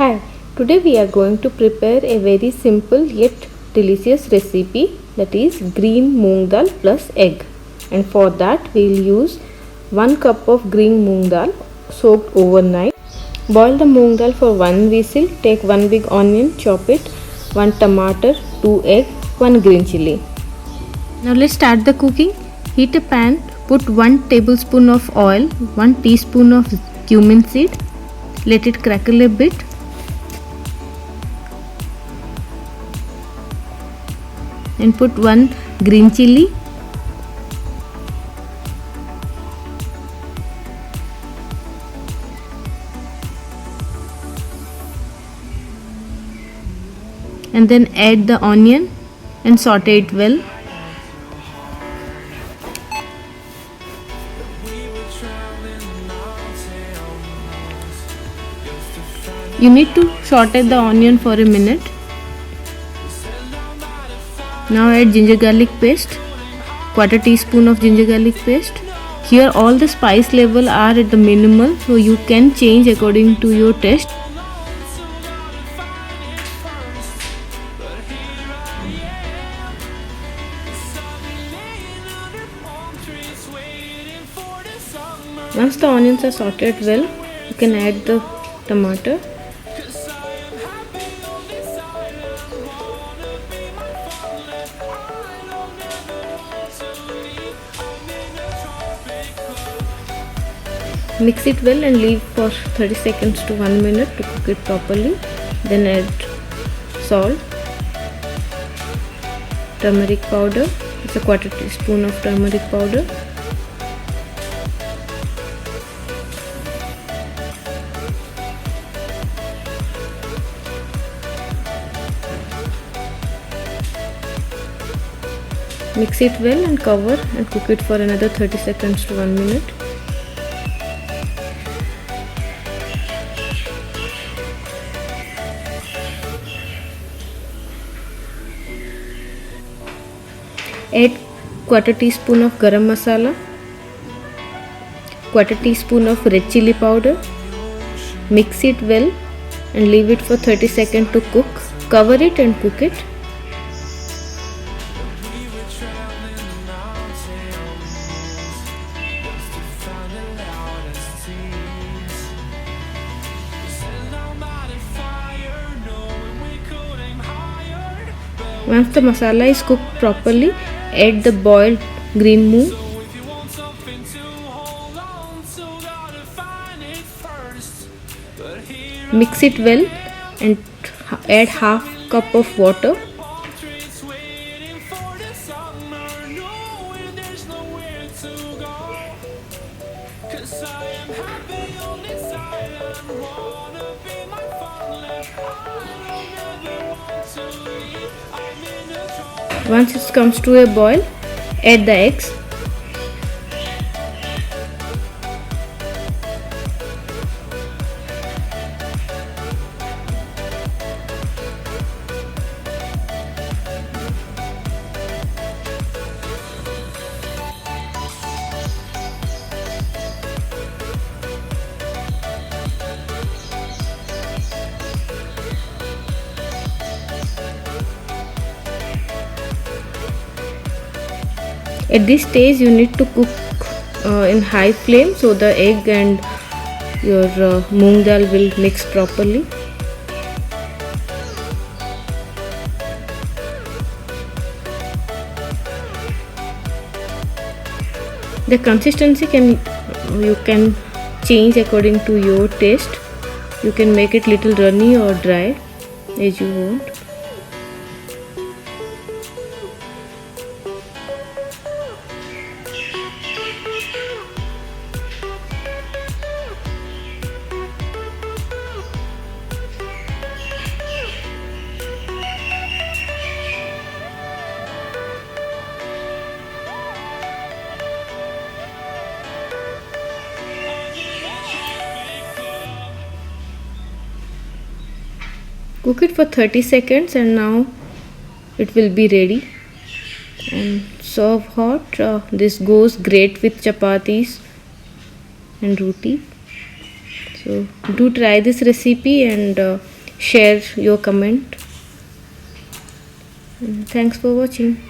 Hi, today we are going to prepare a very simple yet delicious recipe, that is green moong dal plus egg. And for that we will use 1 cup of green moong dal soaked overnight. Boil the moong dal for 1 whistle. Take 1 big onion, chop it, 1 tomato, 2 egg, 1 green chili. Now let's start the cooking. Heat a pan, put 1 tablespoon of oil, 1 teaspoon of cumin seed. Let it crackle a bit. And put 1 green chili, and then add the onion and saute it well. You need to saute the onion for a minute. Now add ginger garlic paste, quarter teaspoon of ginger garlic paste. Here all the spice level are at the minimal, so you can change according to your taste. Once the onions are sauteed well, you can add the tomato. Mix it well and leave for 30 seconds to 1 minute to cook it properly. Then add salt, turmeric powder, it's a quarter teaspoon of turmeric powder, mix it well and cover and cook it for another 30 seconds to 1 minute. Add quarter teaspoon of garam masala, quarter teaspoon of red chili powder. Mix it well and leave it for 30 seconds to cook. Cover it and cook it. Once the masala is cooked properly, add the boiled green moong. Mix it well and add half cup of water. Once it comes to a boil, add the eggs. At this stage you need to cook in high flame so the egg and your moong dal will mix properly. The consistency you can change according to your taste. You can make it little runny or dry as you want. Cook it for 30 seconds and now it will be ready and serve hot. This goes great with chapatis and roti. So do try this recipe and share your comment. Thanks for watching.